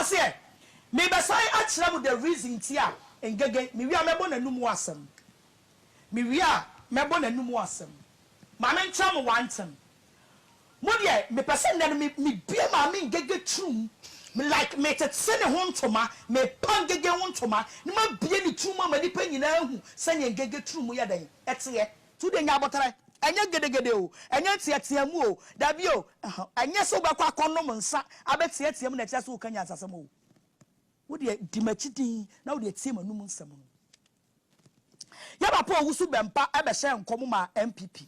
say me be say achira the reason tia engege me wi amebo na numu asem me wi a mebo na numu asem ma me ntra mo wantem mo de me person na me bia ma me ngege trum me like me tete ne ho ntoma me pan ngege ho ntoma ni ma bia ni trum ma ni pa nyina hu se ne ngege trum ya dan ete tu de nya botare enye gedegede o enye tiatiamu o dabi o enye so bakwa konom nsa abetiatiam na tia so kanya asasem o wo de dimachidin na wo de tiam anum nsem no ya papa owusu bempa ebe hye nkom ma MPP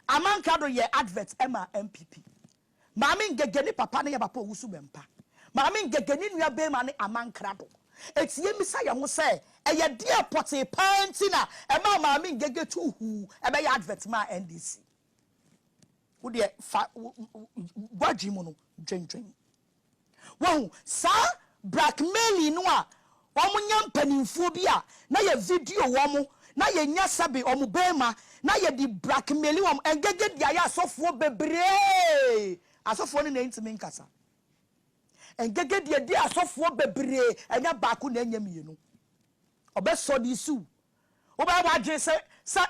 amanka do ye advert ema MPP maami ngegeni papa ne ya papa owusu bempa maami ngegeni nua be ma ne amankra do etie misa ya ho se eye dia pote panti na ema maami ngege tu hu ebe ya advert ma NDC wo de gwaji mu no dwendwen wo sa blackmail no a omunya mpanimfo bi a na ye video wo na ye nya sabe omu bema na ye di blackmail wo engege dia ya asofo bebre asofo ne ntimi nkasa engege dia di asofo bebre enya baako na enya mienu obeso di su oba wadwe se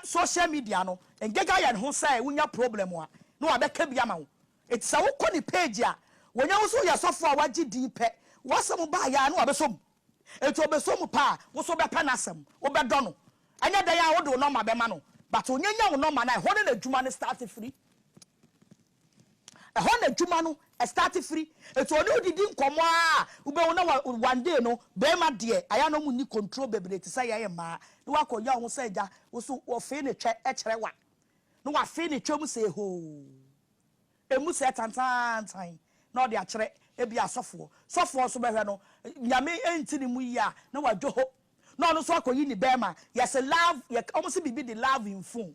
social media no engege ya ne ho sai wunya problem a no abeka bia ma wo etisa wo kɔ ni page a wonya wo so ya asofo a wagye di pe wasem ba ya no abesom eto obesom pa wo so be pa nasem wo be do no anya da ya wo do no ma be ma no but onyanya wo no ma na ho ne adwuma ne start free ho na adwuma no start free eto oni odidi nkomo a wo be wo na one day no be ma de aya no mu ni control bebre ti say ye ma no wa konya wo say ja wo so wo fe ne twa e kere wa no wa fe ne twam say ho emu say tantan na o de a kere ebi asofo sofo so behwe no nyame enti ni mu yi a na wadwo ho no no so akoyi ni bema yes love ye almost be the love in phone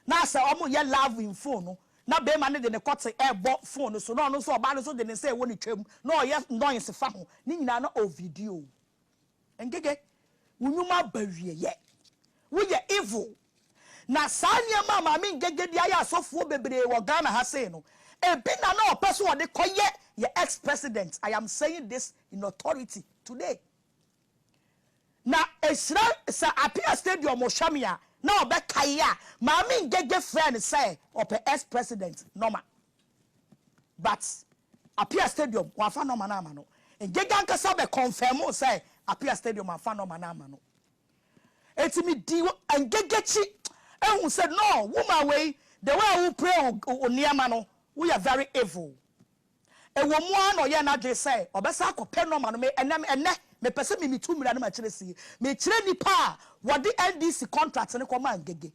na say omo ye love in phone no na bema ne de ne kote ebo phone so no so oba no so de ne say wo ni twam no ye noise fa ho ni nyina na o video engege wunyuma bawie ye wo ye evil na sanya mama mi ngege dia ya asofo bebre wo Ghana ha say no ebi na na opeso wo de koye your ex-president. I am saying this in authority today. Now, Esra sa appear stadium Oshamia. Now, Bekaya, Mami Gege friend say, Ope ex-president, Norma. But appear stadium, Wafa no manamano. And Geganka Sabe confirm say, appear stadium, Wafa no manamano. It's me diwo and Gegechi. And who said, no, woman way, the way we pray on Niamano, we are very evil. E wo mu ano ye na dwe say obesa akopɛ no ma no me enem ene me pese me 2 million ma kire si me kire nipa wo de NDC contract ne koma ngege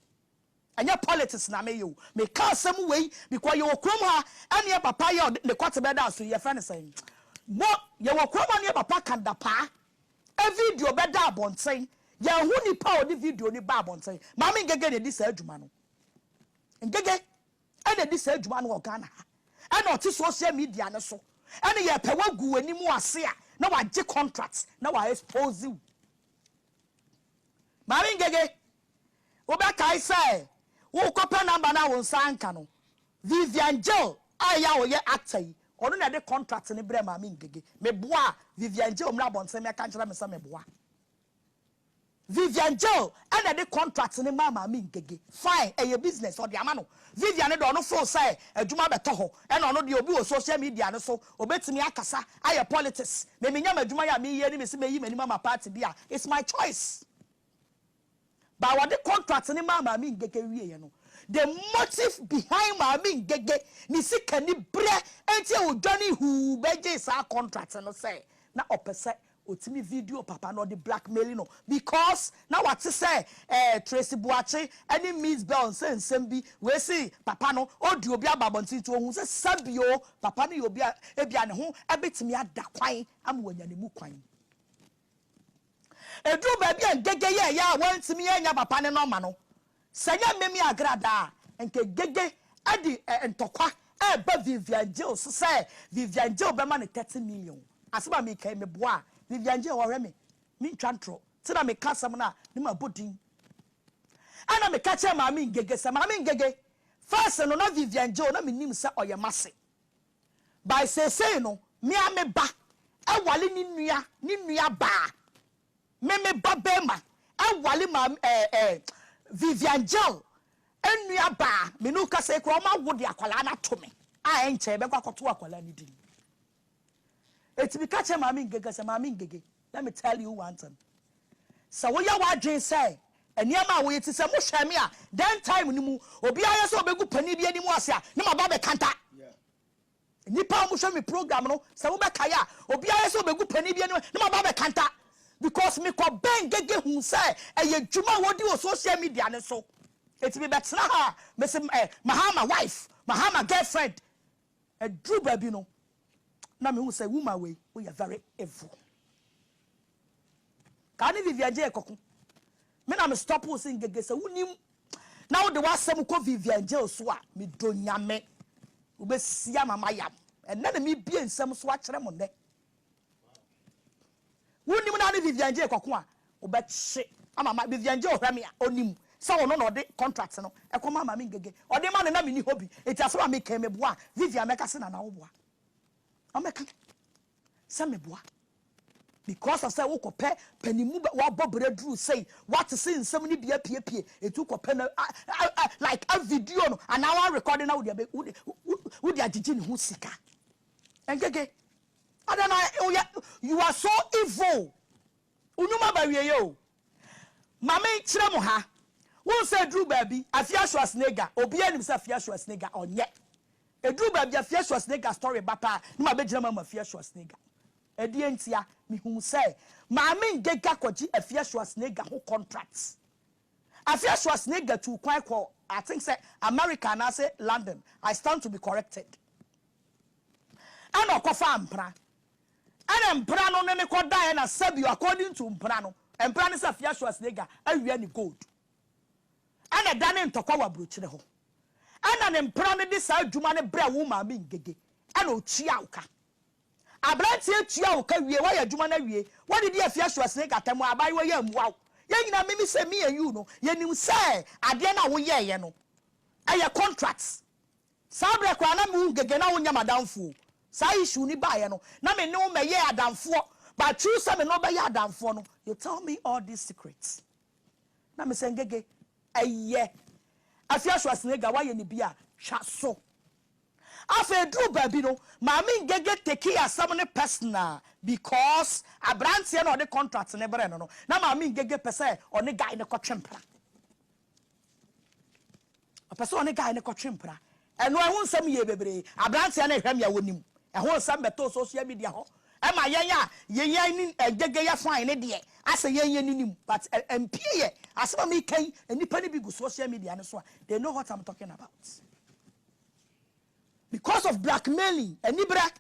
anya politics na me yo me ka asem wei because ye wo krom ha ane papa ye ne kwate be da so ye friend say mo ye wo krom ane papa kanda pa e video be da abonten ye hu nipa o de video ni ba abonten ma me ngege ne di sa adwuma no ngege ene di sa adwuma no Ghana and not social media na so and ye pe wagu animu ase a na wagye contracts na wa expose you mari ngege wo be kai say wo kopa number na won sanka no Vivian Jill aya wo ye actor yi ono na de contract ne bre mami ngege me boa Vivian Jill mra bonse me ka nkira me sa me boa Vivian Jill and the contract ne mama mi ngege fine e your business or the amano Vivian do no for say adwuma beto ho e no de obi o social media no so obetimi akasa aye politics me menya adwuma ya me ye ni me se me yi mani mama party bia it's my choice but what the contract ne mama mi ngege wie ye no the motive behind mama mi ngege ni sika ni bre enti o dwani hu beje sa contract no say na opese otimi video papa no the blackmail no because now what to say Tracy Buachi any Miss Bell nsem bi we see papa no odi obi ababonti to hu say sabio papa no obi ebia ne ho ebetimi ada kwan am wanya ne mu kwan edu ba bia gege ye ya wantimi anya papa ne no ma no sanya memi Agradaa enke gege adi entokwa ba Vivian Jill say Vivian Jill be ma ne 30 million aseba me kai me boa Vivian Jill wa me twantro ti na me kasam na ni ma bodin ana me kache ma me ngege se ma me ngege first no Vivian Jill na me nim se oye mase by say no me a me ba e wale ni nua ba meme babema e wale ma Vivian gel enua ba me no ka say kro ma wo de akwala na to me a enche be kwa koto akwala ni din etimi ka che mama ngege se mama ngege let me tell you one thing so wo ya wa dwen say eniama wo yeti se mo hwame a then time ni mu obi aye so obegu pani bi ani mu ase a ne ma ba be kanta nipa mo hwe me program no se wo be kaya obi aye so obegu pani bi ani ne ma ba be kanta because me ko ben gege hu say eye dwuma wo di o social media ne so etimi betna ha me se Mahama wife Mahama girlfriend a drew baby no na me hu say woman we are very evil ka ni Vivian je kokko me na me stop wo sing gege se wonim na wo de wasem ko Vivian je so a me do nyame wo be sia mama yam enna na me bie nsem so a kire mo ne wonim na ni Vivian je kokko a wo be che mama Vivian je ohwame a onim so no no de contract no e ko mama me ngege o de ma na me ni hobby eti aso ma me kan me boa Vivian meka se na wo boa o meka se me boa because of say wo ko pe panimu wa bobere dru say what say nsem ni bia pie etu ko pe na like a video no and now recording now wo dia gigi ni hu sika engege adana you are so evil unuma ba wiye yo mama kire mo ha won say dru baby afia Schwarzenegger obi anim say afia Schwarzenegger onye edru baby afia Schwarzenegger story bapa ni ma be gina mama afia Schwarzenegger edi entia mi hu say maame ngega kwaji afia Schwarzenegger ho contracts afia Schwarzenegger to kwan ko I think say America na say London I stand to be corrected ana okofa mpra ana mpra no ne ko dan na sabi according to mpra no mpra ne say afia Schwarzenegger awia ni gold ana dane ntokwa wa brochire ho ana ne mpra ne de sa adwuma ne bra wo maame ngege ana ochia uka abranti etua uka wie wa ya adwuma na wie what did you fear Schwarzenegger temu abai wo ya muwa ye nyina mimi se me and you no ye nim say ade na wo ye ye no eye contracts sabre kwa na mu ngege na wo nya madamfo sa issue ni ba ye no na me ne wo me ye adamfo but true say me no be ye adamfo no you tell me all these secrets na me se ngege eye afia Schwarzenegger wa ye ni bia twa so afa dru baby no maami ngege take asam ne personal because abrantie na ode contract ne bre no na maami ngege pese one guy ne kotwempra pese one guy ne kotwempra eno ehun sam ye bebre abrantie na hwam ya wonim ehun sam beto social media ho e ma yenya ni ngege ya fine ne de ase yenya ninim but mpie asema me kan enipa ne bi go social media ne so they know what I'm talking about. Because of blackmailing and Ibra,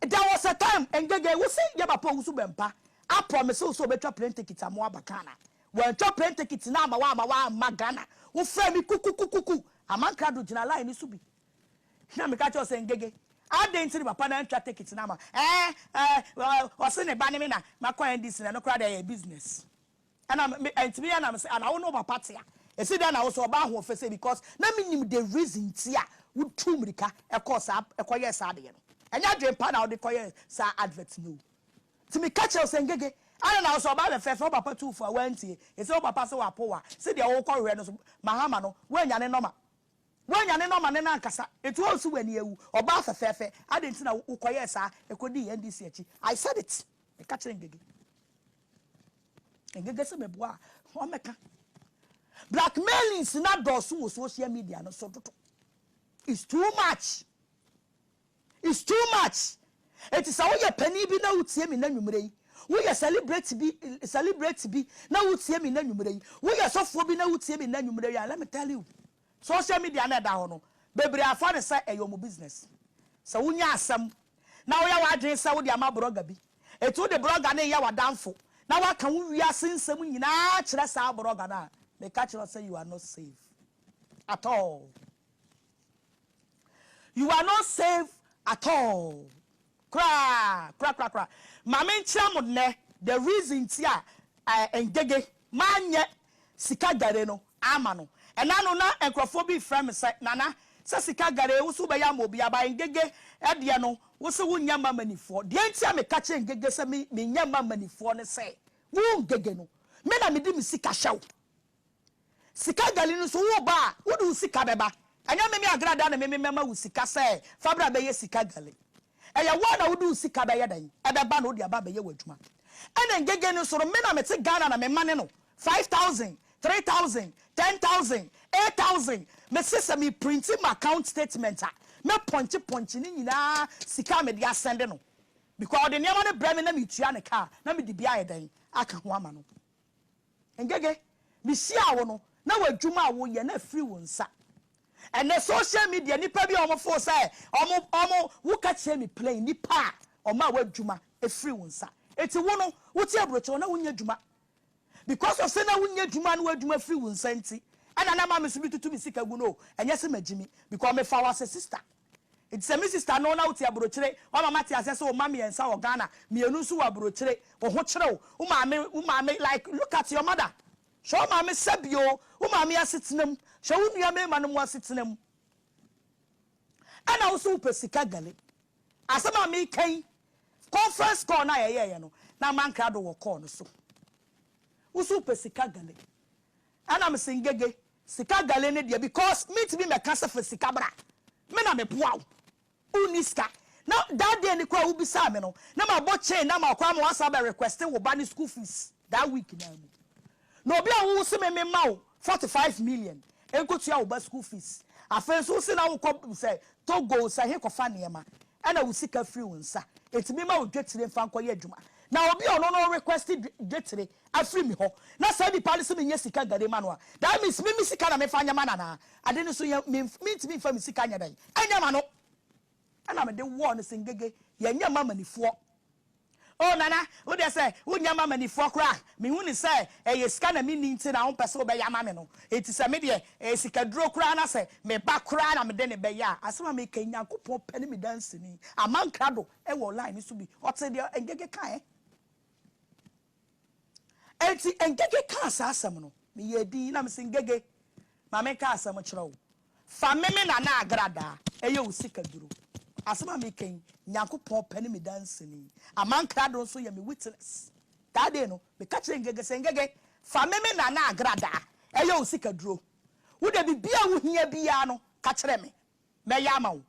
there was a time and Gege we say Yabapa Usubempa. I promise also better plane tickets and more bacana. When top plane tickets now, Magana, who frame me cuckoo, a man crowd with Jinala in Subi. Now, me catch us saying Gege. I didn't see my partner and tickets now. Or send a banana, my coin this and no crowd a business. And to me, and I don't know about party. I see that I also about who face because na me the reason tia would tumrika e course up e koye sad no enya dwen pa na wo de koye sa advert no to me catch us ngege I don't also about the first papa 2 for wantie e say papa say wa powa say de wo ko we no Mahama no wanya ne normal ne na nkasa etu osu wani ewu oba fefefe adenti na wo koye sa e kodi NDC achi I said it e catch ngege se meboa o meka blackmailing is not dosu social media no so toto. It's too much. It's too much. It is how you penny be now utie me na nwumre. We celebrate be na utie me na nwumre. We sofo be na utie me na nwumre. Let me tell you. Social media na da ho no. Bebre afa ne say eyo business. So wunya asem. Na wo ya wadwen say wo de ama blogger bi. Etu de blogger na ya wadanfo. Na waka wo wi asensem nyina kire sa blogger na. They catch you say you are not safe at all. You are not safe at all. Cra. Mama nchiamune the reason tia engege manye sika gare no ama no. Ena no na enkrofo bi frame say nana Sa sika gare wo so be ya mo bia ba ngege e de no wo se wo nya mamanifo de entia me ka che ngege se me nya mamanifo ne se wo ngege no me na me di me sika hyew sika gale no so wo ba wo du sika beba anya me Agradaa na me mema wo sika se fabra be ye sika gale eya wo na wo du sika be ye dan e be ba no de aba be ye wadwuma ene ngege no so me na me te Ghana na me mane no 5,000 3,000 10,000 8,000 me sese me printing my account statement me ponchi ni nyina sika me dia send no because the name on bre me na me tua ne car na me di bia yedan aka ho ama no ngege me sia wo no na wadwuma wo ye na free wo nsa and the social media nipa bi omo fo say omo wo ka che me plain nipa oma wadwuma e free wo nsa eti wo no wo ti abrocho na wo nya dwuma because of say na wo nya dwuma na wadwuma free wo nsa nti ana na ma me so bi tutu mi sika gu no enye se magimi because me fa wa se sister it's a sister no na uti abrochire o mama ti ase so o mama yensa o Ghana mienu so wa abrochire o ho kire o mama like look at your mother show mama sabio o mama asetenam show nua me ma no mu asetenam ana wo so pesika gale asema me kan conference call na ye no na Agradaa wo call no so wo so pesika gale ana me singege sika gale ne dia because me to be me kasa for sika bra me na me boa uniska now that day ni kwa ubisa me no na ma bo chain na ma kwa ma wasa be requesting wo ba ni school fees that week na mu no obi a wo se me ma wo 45 million enkotu ya wo ba school fees afen so se na wo ko say Togo say he ko fa ne ma ana wo sika free wo nsa etimi ma wo dwetire mfa nko ye adwuma na obi ono no requested dwetire afri mi ho na say di policy me nye sika gade manual that means me sika na me fa nya mana na ade no so me ntimi fa me sika nya dan anya ma no ana me de wo no singege ye nya mamanifo oh nana wo de say wo nya mamanifo kra me hu ni say ye sika na me ni nti na wo pese wo be ya ma me no eti say me de sika duro kra na say me ba kra na me de ne be ya asema me kan Nyankopon pene me dance ni Agradaa e wo line so bi o te de ngege kan enti ngege kan sa asem no me ye di na me singege ma me ka asem kire wo fa me na Agradaa e ye wo sika duro asema me kan Nyankopon pene me dance ni Agradaa so ye me witness that day no me ka kire ngege sengege fa me na Agradaa e ye wo sika duro wo de bibia wo hia bia no ka kire me ya ma wo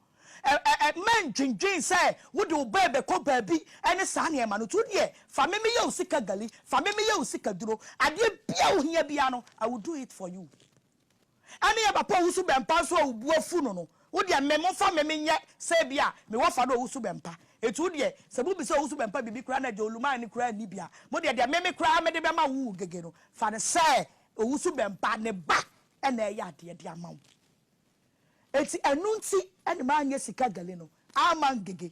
Ng3g3 say wo de obebe ko baabi ene sa na ma no to de fa me ye wo sika gali fa me ye wo sika duro ade bia wo hia bia no I will do it for you ani ya papa wo su bempa so obu afu no wo de me mo fa me nye say bia me wo fa do wo su bempa etu de se bu bi so wo su bempa bibi kura na de oluma ni kura ni bia mo de me kura me de be ma wo gege no fa ne say wo su bempa ne ba ena ya de ama eti enunti ene ma anya sika gale no ama ngege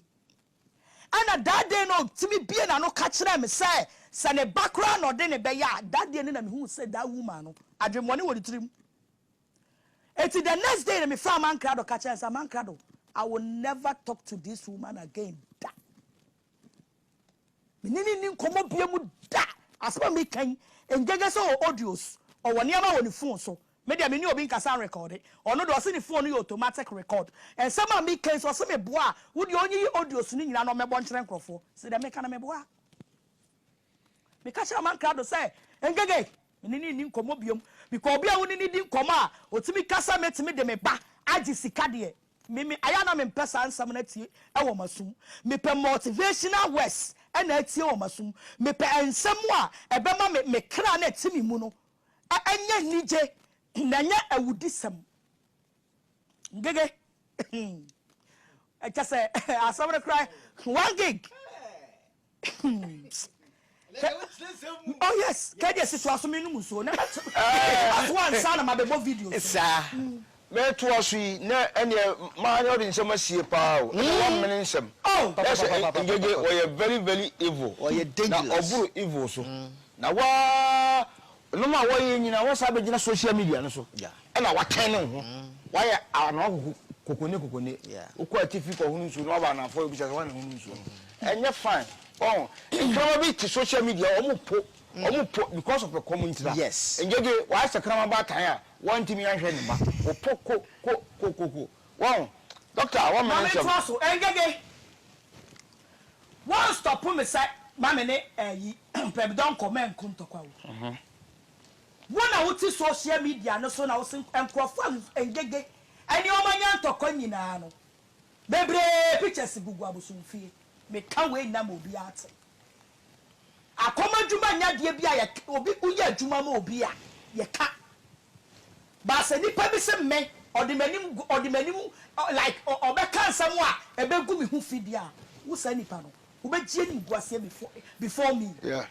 ana that day no timi bie na no ka kire me say se ne background no de ne be ya that day na me hu say that woman no adwemone wo ditrim eti the next day me from Agradaa ka kire say Agradaa I will never talk to this woman again da menini nkomo bie mu da asema me kan ngege so audios o woni ama woni phone so media me ni obi nkasa record ono do se ni phone you automatic record and some of me case so me boa wo de onyi audio so ni nyina no mebo nkyere nkrofo se de me kana me boa me ka cha Agradaa say ngege ni nkomo biom because obi a wo ni di nkomo a otimi kasa metimi de me ba agi sika de me aya na me mpesa ansam na tie e wo masum me pe motivational words e na tie wo masum me pe ensem a e be ma me kra na timi mu no anya nije nanya awudisam ngege just say asomre cry 1 gig oh yes kede situation me no so na as one sana ma bebo video sa me to asu na ene ma nya odi nsem asie pa o 1 minute nsem oh ngege we very very evil we dangerous na oburu evil so na wa no ma wo ye nyina wo sa be gina social media no so e na waten no ho wa ye ano kokone ukọ atifi ko hunu nsu no ba na fo bi se wa na hunu nsu enye fine oh probably to social media omupo because of the community yes ngege wa se krama ba tan a one team yan hwe ne ba opo ko Wow, doctor, one minute. Mama so engege. One stop me say mama ne pep don comment kuntokwa wo. Wona wuti social media no so na wo enkrofo engege. Ani o manya ntokwa nyina no. Bebre pictures gugu abosumfie. Me kan we na mo bi ate. Akoma djuma nya de bia ye obi uye djuma ma obi a ye ka. Ba se nipa bi se me odimanim like obeka nsam a ebegu mi hu fidi a wo sa nipa no wo be gie ni guase before me. Yeah.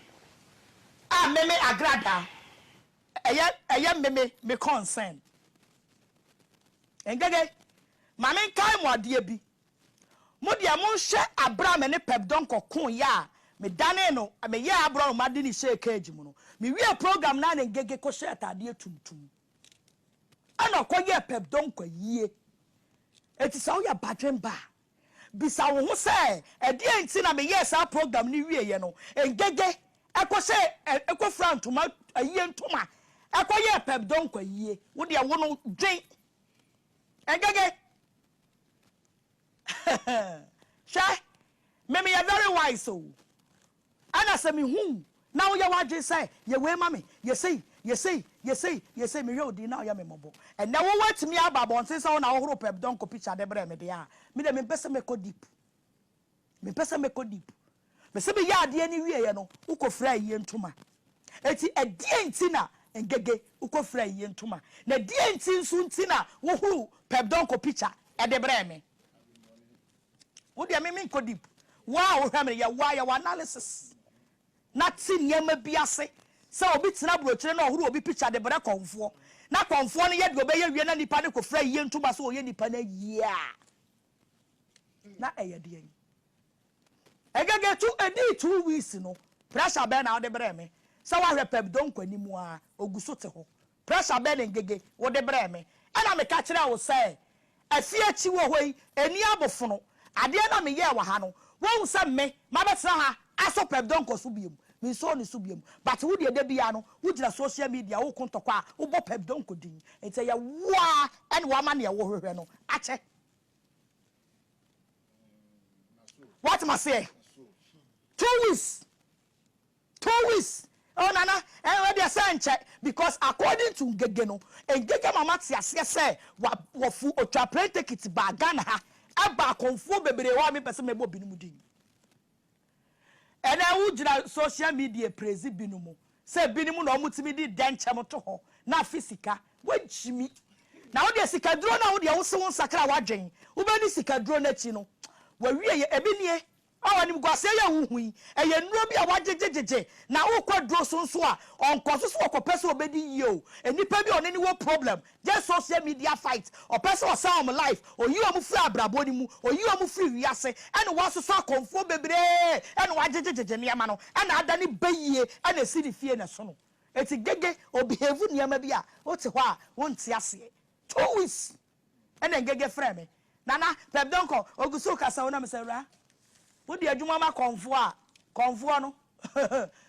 Ah meme Agradaa. Eye me concern. Engege mame kai mo ade bi. Mo dia mo hwe abra me ne pep don kokon ya me dane no me ye abra no made ni share cage mu no me wie program na na ngege ko share tade tuntum ana ko ye pep don kwa yie eti sa wo ya badwen ba bisa wo ho se e de enti na me ye sa program ni wie ye no ngege eko se eko front ma ayie ntoma eko ye pep don kwa yie wo de wo no dwen ngege sha me ya very wise so ana se me hu na wo ya wadwe say ye we ma me ye say me yodi na ya me mobo and na wo wat me ababon say so na wo horo pep don ko picture de bre me de a me de me pese me ko deep me se be ya ade ani wie ye no ukofra yie ntoma eti ade enti na ngege ukofra yie ntoma na de enti nsu nti na wo horo pep don ko picture e de bre me wo de me ko deep wow hwa me ya wa analysis na ti nyema biase se obi tina brochire na ohuru obi picture de bre konfo na konfo no ye de obeye wie na nipa ne ko fra yie ntuma so oye nipa na yie na eye de yin egege tu edi 2 weeks no pressure be na de bre me se wa hwe pep don kwanimu a oguso te ho pressure be na ngege wo de bre me ana me ka kire wo se afie chi wo hoi eni abofono ade na me ye wa ha no wo se me ma be tra ha aso pep don ko so biem mi so ni so biem but wo de bia no wo gira social media wo kontokwa wo bo pep don ko din ente ya wa ene wa ma ne wo hwehwe no ache what must say 2 weeks oh nana we dey say nche because according to ngege no ngege mama ti ase say wo fu otwa plane ticket ba Ghana ha aba konfo bebere wa me pese me bo binu din ena wo gira social media praise binu mu say binu na omutimi di denche mo to ho na fisika wajimi na wo de sikaduro na wo de wo se won sakra wadwen wo be ni sikaduro na chi no wa wie ye ebinie awani mkwase ya wuhui eye nuro bi a wajejejeje na ukwadro sonso a onkoso so okopese obedi yio enipa bi oneni wo problem just social media fight opese o sound life oyi o mu free abrabo ni mu oyi o mu free wiase ene waso so akonfo bebre ene wajejejeje ne ama no ene adani bayie ene si di fie ne so no eti gege obehave niama bi a wote ho a wonte ase 2 weeks ene gege frame nana pep donko oguso kasa wona mesewra wo de adwuma ma konfo no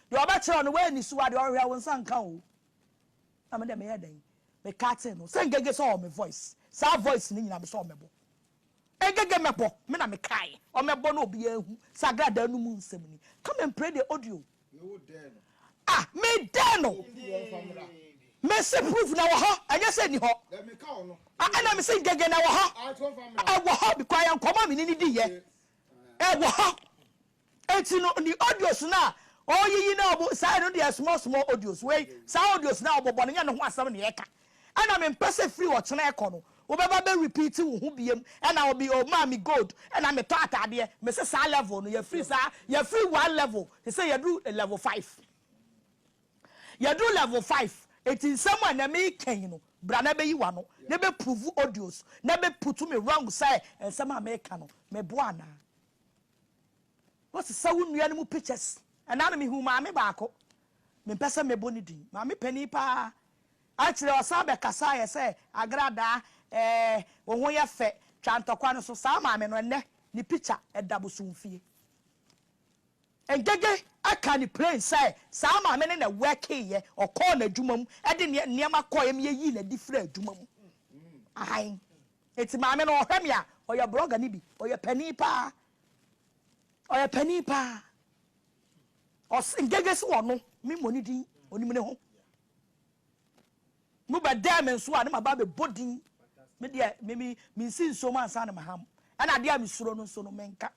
de obakire no we ni suwa de ohwe won sanka o na me de me yadan me kate no say ngege so o me voice sa voice ni nyina me so o mebo engege mebo me na me kai o mebo no obi ahu Agradaa no mu nsem ni come and play the audio me there no me there no me se proof na wo ho anya se ni ho let me ka no ana me se ngege na wo ho wo ho because I nkoma me ni di ye wo eti no the audios na oyiyi na obo sai no the small audios wey sai audios na obobo nya no ho asam na yeka ana me mpese free wo chena eko no wo beba be repeat wo ho biem ana obi o ma me gold ana me to atade me se sa level no ya free one level he say you do level 5 you do level 5 eti someone na me kan no bra na be yi wa no na be prove audios na be put me wrong say ensema me kan no me boa na what's the sound you animal pictures and anime who mammy bako me pesa me bonidi mammy penny pa actually was sabe kasa say Agradaa wo ya fe twantokwa no so sa mammy no ne ni picture e dabo sumfie engege aka ni plane say sa mammy ne na work ye o call na adwuma mu e de niam akoyem ye yi na different adwuma mu ahan eti maame no ohwɛ me a ɔyɛ blogger ni bi ɔyɛ pani pa ngege si wɔ no me moni din onim ne ho mo ba da me nso a ne maba be bodin me de me nsi nso ma ansa ne maham ana de a me suro no nso no menka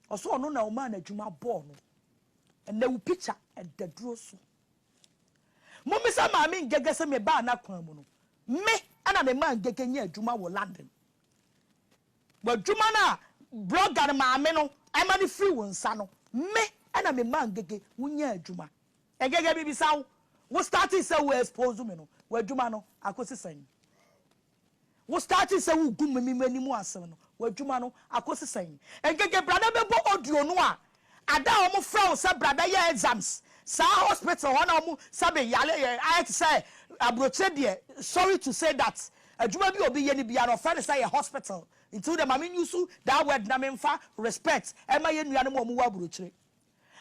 ɔso ɔno na o ma na adwuma bɔɔ no ɛna wo picture ɛdaduro so mo mi sa maame ngege se me ba na kwan mu no me ana me ma ngege nya adwuma wo London bo adwuma na blogger maame no ama ne free wo nsa no me ana me ma ngege wo nya adwuma ngege bi sawo wo starting say we expose me no wo adwuma no akosi san wo starting say wo gum me mani mu asem no wo adwuma no akosi san ngege brada be bo audio no a ada o mo fra o say brada ye exams sa hospital one o mo sabe yale I say abroche de sorry to say that adwuma bi obi ye ni bia no fa say a hospital into the mama yusu that word na memfa respect e ma ye nuane mo wa abroche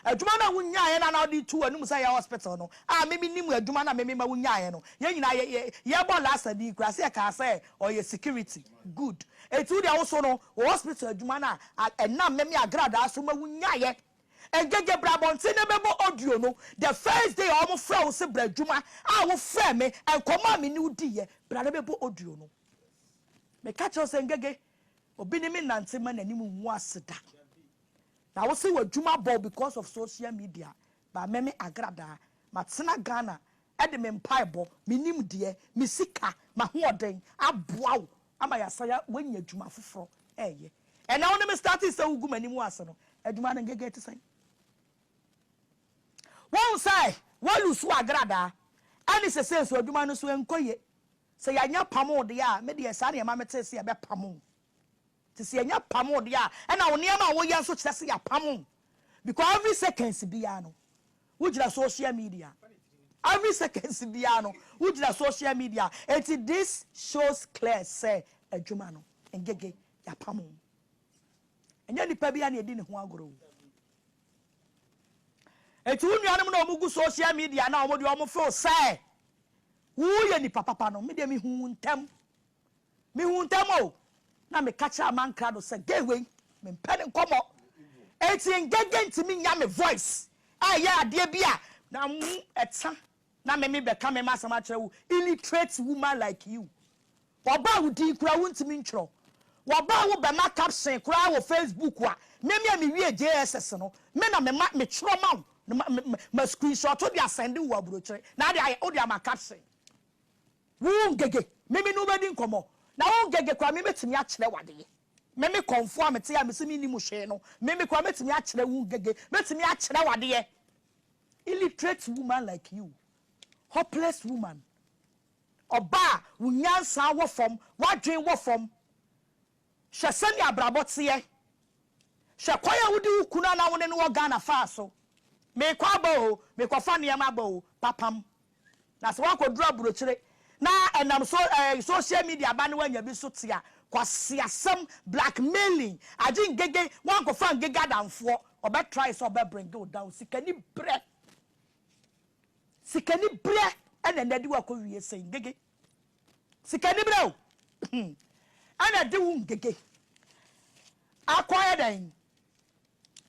adwuma na wunya ye na odi tu anum say hospital no me nimu adwuma na me ma wunya ye no ye nyina ye bo last adi kura say ka say or ye security good etu dia wo so no hospital adwuma na enam me Agradaa so ma wunya ye engege brabonti ne bebo audio no the first day o mo fra wo se bradwuma wo fra me enkoma me ni udi ye brada bebo audio no me catch us engege obi ni me nante ma nanim hu aseda na wo se wadwuma ball because of social media ba me Agradaa matena Ghana e de me mpaebo me nim de me sika ma hoden aboa wo ama ya saya wanya dwuma foforo eye e na woni me start say ugu manimu ase no adwuma na ngege te san won say walu su Agradaa ani se so adwuma no so enkoye se yanya pamo de ya me de sa na ma mete se ya be pamo ti se yanya pamo de ya e na woni ama wo ya so kire se ya pamo because every seconds bia no wujira social media every seconds bia no wujira social media and this shows clear say adwuma no engege ya pamo enya nipa bia na edi ne ho agoro etu nuanom na omugu social media na omodi omo feel say wo ye nipa papa no me de me hu ntem o na me catch a man crowd say gewe me mpene nkomo eti engege ntimi nya me voice ya ade bia na eta na me beka me masama kire wo illiterate woman like you oba wo di kura wo ntimi ntro woba wo be ma caption kura wo Facebook wa me wie JSS no me na me chro ma ma screenshot to dia send wo abrochire na dia o dia ma caption wo ngege me no bedi nkomo na wo ngege kwa me betimi a kire wade me conform me tia me se me ni mu hwe no me kwa metimi a kire wo ngege betimi a kire wade illiterate woman like you hopeless woman oba wo nyansa wo fom wadwen wo fom hwe sani abrabote ye hwe kwaya wudi ukuna na wone no Ghana fa so me kwa ba o me kwa fa ne ma ba o papam na se wakoduru abrochire na enam so social media ba ne wanya bi so tia kwasiasem blackmailing agin gege wan ko fa ngege adamfo obe try so obe bring you down sikani bre ene ndedi wa ko wie sen gege sikani bre o ana de wu ngege akwaya dan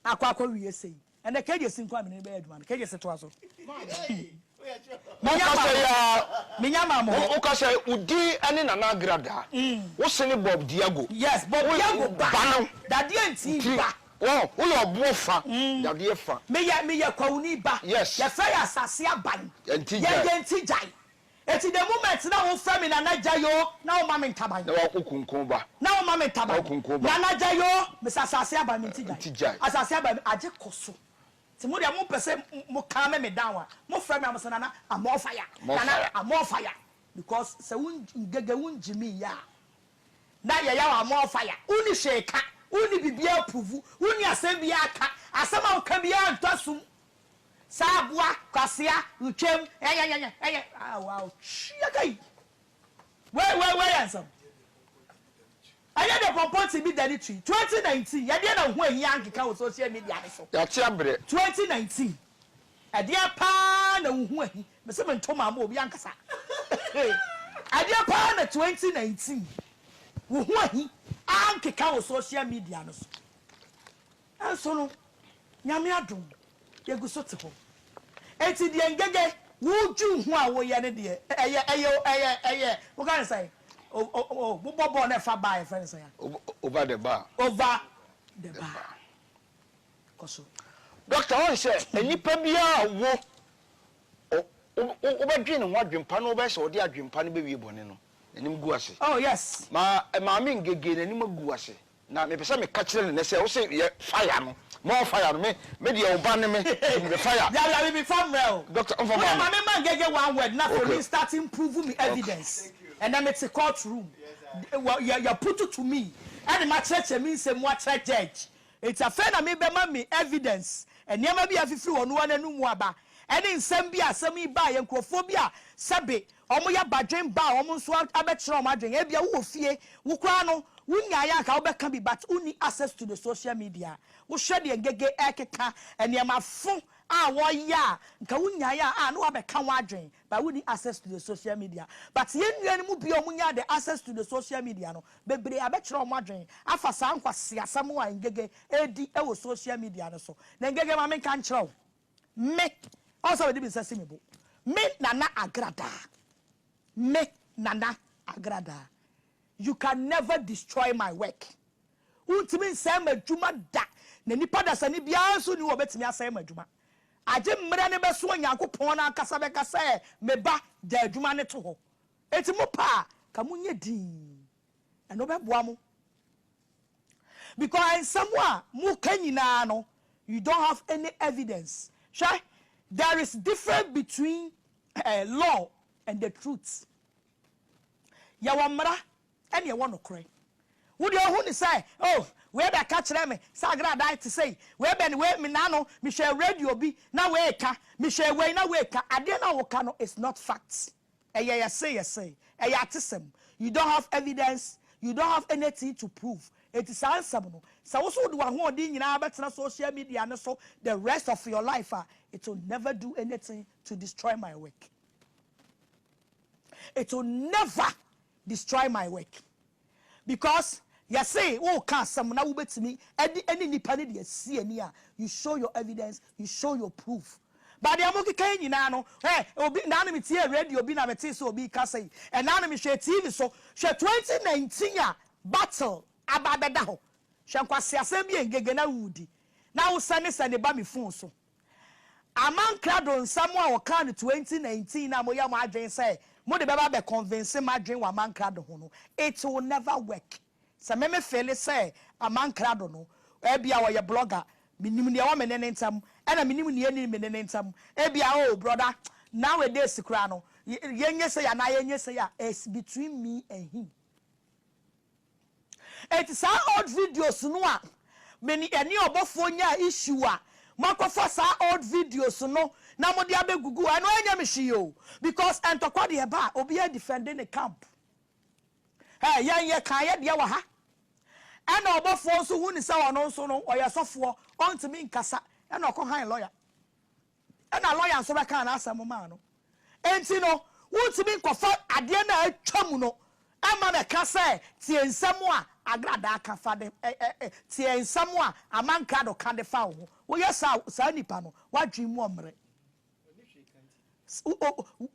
akwa wie sei ene keje sin kwa me be aduma keje se to aso Minyama mo o ka say udi ene na Agradaa wo se ne Bob Diago yes Bob Diago ba dade anti ba wo yo bofa dade fa me ya kwawuni ba yes ya fa ya asase aban anti jai eti the moment na wo fra me na najayo na wo ma me ntaban na wo kunkun ba na wo ma me ntaban na najayo me asase aban me nti asase aban aje koso ti mo dia mo pese mo ka me down mo fra me amsana na amofaya na amofaya because se won ngege won jimi ya na ya amofaya uni sheka uni bibia puvu uni asem aka asema oka bia ntosum sabua kwasia utwem wow chiakai we answer aya de pompoti bi dani 2019 ya de na ho ahia ankeka wo social media ne so ya tia bre 2019 adia pa na ho ahi me se me ntoma ma obi ankasa adia pa na 2019 wo ho ahi ankeka wo social media no so enso no nyame adom yeguso te ho enti de ngege wo ju ho a wo ye ne de eye wo kan say bobo na fa ba e friend say over the bar koso doctor on say enipa bia wo obedwe ne ho adwempa no be se odi adwempa no be wie bone no enim gu ase oh yes ma me ngege nanim gu ase na me pese me ka kire ne se wo se fire no more fire no me de oba ne me the fire ya be from well doctor on for ma me man ngege one word na for me starting proving me evidence and then it's a courtroom well you put it to me and my church means say mo church judge it's a fair na me be me evidence and niam bia fifiri wonu ananu mu aba ene nsem bia asem ba ye nkrofobia sebe omo ya badwen ba omo nso abekire omo adwen e bia wo fie wo kra no wunya ya ka obeka bi but uni access to the social media wo hwe de ngege ekeka eniam afo a wo ya nka wunya ya no abeka wo adwen but we need access to the social media but ye nnuane mu bi omunya the access to the social media no bebre abekire omo adwen afa sa nkwase asem wa ngege edi e wo social media no so na ngege ma me kan kire me also we be say me Nana Agradaa you can never destroy my work untimi say madwuma da na nipa da sani bia so ni wo betimi asay madwuma aje mmere ne beso Nyankopon na akasa be kasa me ba da adwuma ne to ho eti mo pa ka munye din eno be boa mo because someone mu kanyina no you don't have any evidence sure there is difference between law and the truth ya wamra and ya wano kre wo de hu ni say oh we be ka kire me say Agradaa to say we be we me na no me share radio bi na we ka me share we na we ka ade na wo ka no is not facts ya say ya tisem you don't have evidence you don't have anything to prove it is answer no so wo so do wa ho odi nyina betena social media no so the rest of your life it will never do anything to destroy my work it will never destroy my work because you say oh can some na wo betimi any nipa ne de see ani a you show your evidence you show your proof but the amoki kan nyina no obi na na me tie radio bi na me tie so obi ka say and na me hwe TV so hwe 2019 battle ababeda ho hwe nkwase asem bi engege na wudi na wo sane ba me phone so Ng3g3 nsamo a wo kan 2019 na mo ya mo adwen say mo de beba be convince ma adwen wa Ng3g3 ho no it will never work so me feel say Ng3g3 no e bia wo ye blogger minim ne wa me ne ntam e na minim ne ni me ne ntam e bia oh brother nowadays kra no yenye say ya na yenye say ya it's between me and him it is old videos no a many any obofo nya issue a makofa sa old videos no na mo dia begugu ano enya me hwe because entokwa de ba obi a defending the camp ye kan ye de wa ha ana obofo so hu ni sa wono so no oyesofo ontimi nkasa ana okọ han lawyer ana lawyer so be kan na asem ma no enti no wontimi nkofa ade na atwam no ama me ka say tie nsam a Agradaa ka fa de tie nsam a Ng3g3 ka de fa wo wo yesa sa nipa no wadwi mu omre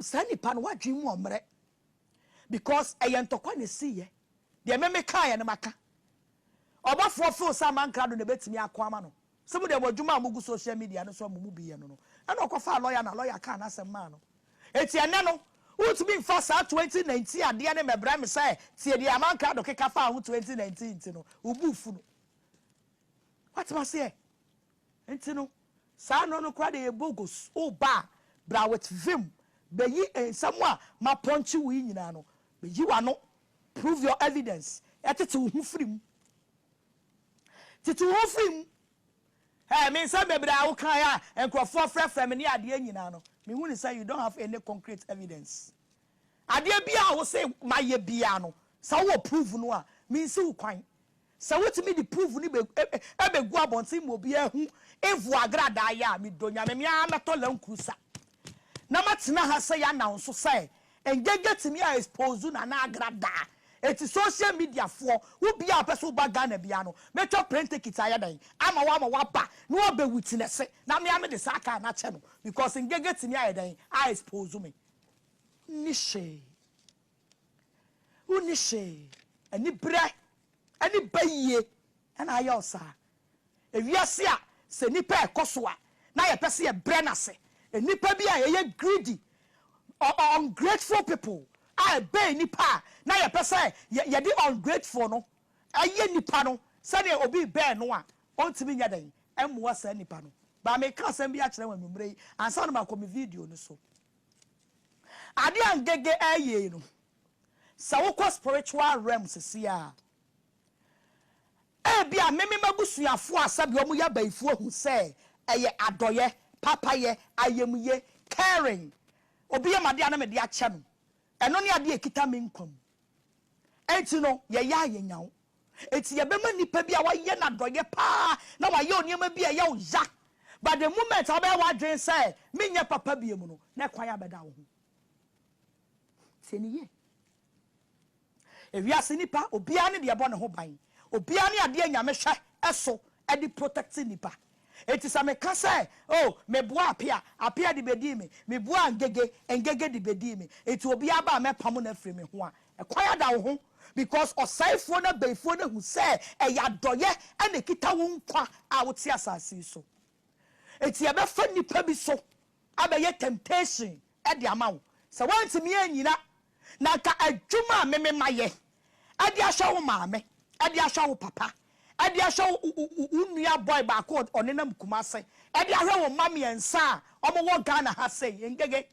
sa nipa no wadwi mu omre because eyentokwa ne siye de me ka ye ne maka obafo fo sa Ng3g3 ne betimi akwa no se mu de bodwuma amugu social media no so amumu biye no ana okofa lawyer na lawyer ka na asem ma no eti ene no utimi fa sa 2019 ade ne mebra me say tie de Ng3g3 keka fa 2019 ti no ubufu no what ma say enti no sa no kwa de bogos o ba bra with vim be yi ensamo ma ponchi wi nyina no be yi wa no prove your evidence etete hu firim titu hu firim me say be bra wo kan ya enkrofo frefrem ne ade nyina no me hu ni say you don't have any concrete evidence ade bia wo say maye bia no sa wo prove no a me say wo kwan sa wo timi di prove ni be gu abontin mo bia hu evu Agradaa ya me donya me ameto lankrusa na matena ha say ya na nso say engege timi a expose na Agradaa It's social media for who be a person ba Ghana biano. Metro print tickets I dan. Ama wapa. No be witness. Na me am the saka na channel because in get in ya dan I expose me. Nishe. Unishe. Any bre. Any baye. And I also. If you see se nipa ekoswa na ye pese ye brena se. Nipa bi a ye greedy. Ungrateful people. I be nipa na ye pese ye di ungrateful no aye nipa no se de obi be no a ontimi nya dan emwa sa nipa no ba me ka sem bi a kire wanumre ansa no makomi video no so ade angege aye no sa wo spiritual realms se a bi a meme mabusuafo asabi omu ya baifu hu se eye adoye papaye ayemuye caring obi ya made ana me de ache no eno ne ade ekita me nkom enti no ye ya ye nyawo enti ye bema nipa bi a waye na doye pa na waye oniema bi a ye wo ya but the moment abe wa dwen say menye papa bi emu no na kwan abeda wo ho seniye ewia senipa obi a ne de ebo ne ho ban obi a ne ade nyame hwe eso e di protect nipa eti sa me ka say oh me boa apia di bedi me boa ngege di bedi me eti obi aba me pam na afri me ho a e kwaya da wo ho because osaifo na beifo na hu say e ya doye e na kita wo nkwa a wo ti asase so eti e be fa nipa bi so abaye temptation e di amawo se wanti me anyina na ka adwuma me maye ade ahwa wo maame ade ahwa wo papa ade ahwa unua boy ba ko onenam kumase ade ahwa wo mami ensa omo wo Ghana ha sei ngege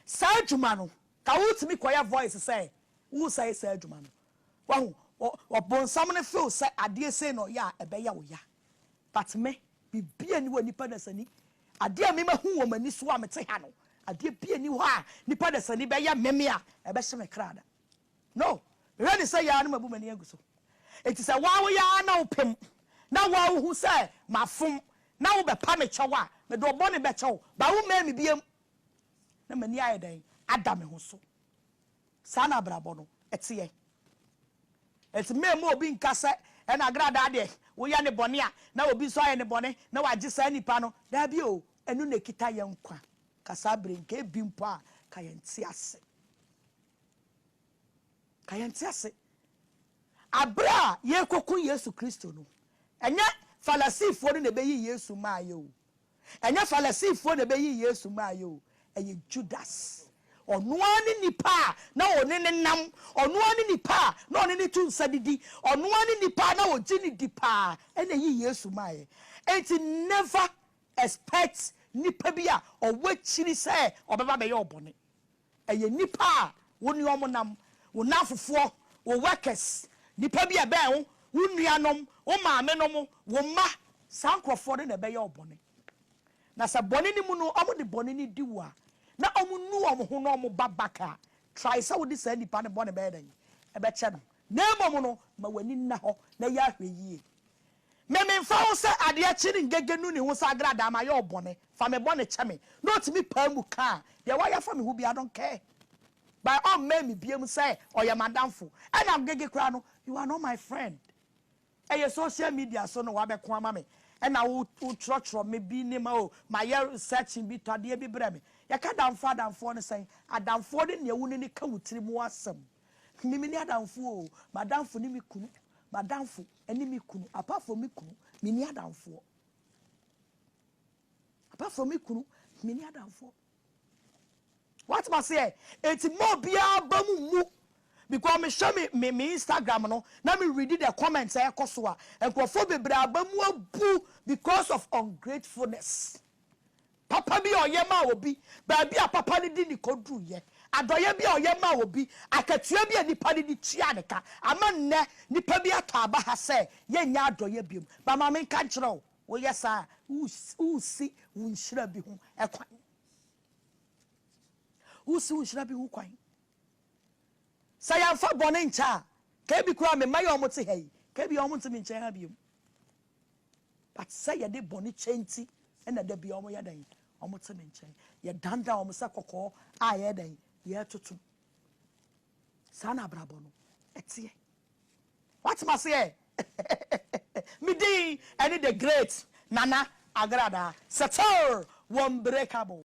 sa adwuma no ka wutimi koya voice say wo say sa adwuma no wa obonsam ne feel say ade sei no ya ebe ya wo ya but me bibia ni wani pa dasani ade a me ma hu wo mani so a mete ha no ade bia ni ho a nipa dasani be ya meme a ebe hye me krada no ready say ya no mabu mani aguso it is a wow ya na upem na wow hu say mafom na wo be pa me chewa me do bone be chew ba wo ma me biem na mani aye dan ada me ho so sana brabo no etiye eti me mo obi nkase e na Agradaa de wo ya ne bone a na obi so aye ne bone na wagye sa nipa no da bi o enu na kita ye nkwa kasa brenke bi mpo a ka ye nti ase ka ye nti ase abra ye kokun Yesu Kristo no enya falasifo no na be yi Yesu ma ye o enya falasifo na be yi Yesu ma ye o eye Judas onu ani nipa na oni ne nam onu ani nipa na oni ne tu nsadidi onu ani nipa na oji ni dipa ena yi Yesu ma ye it never expect nipa bia owachiri say obeba be ye obone eye nipa woni omonam wonafofo wo workers nipa bia be ho wunuanom wo maame nom wo ma sankrofo de na be ye obone na sa bone ni mu no omo de bone ni diwa na omo nu omo ho no omo babaka try say wo di sa nipa ne bone be dan e be che no na emom no ma wani na ho na ya hwe yie me fa wo se ade a chiri ngege nu ni wo sa Agradaa ma ye obone fa me bone che me no timi pa mu ka de wa ya fa me hu bi I don't care by all men me biem say oya madamfo and am gege kra no you are not my friend your social media so no wa be ko ama me and I will trotro me bi ni ma o my searching bi tade bi bre me ya ka damfo no say adamfo de ne wuni ni ka wutiri mu asem mimi ni adamfo o madamfo ni mi kunu madamfo eni mi kunu apart from mi kunu mi ni adamfo apart from mi kunu mi ni adamfo what must say it's more bia bamu because me show me Instagram no na me read the comments e koso a enkofo bebra bamu abu because of ungratefulness papa bi oyema obi ba bi a papa ni di ni kodru ye adoye bi oyema obi akatua bi nipa ni tia neka ama nne nipa bi ataba ha se ye nya adoye bi ba ma me kan kire wo yesa usi wunhira bi hu ekwan usi wunhira bi hu kwan saya fa bone ncha ka bi kura me maye omote hei ka bi omote me ncha ha bi but say ye de bone chenti na da bi omo ya dan omote me ncha ye danda omo sa kokko a ye dan ye tutu sana brabo no etie what must say me di any the great Nana Agradaa settle unbreakable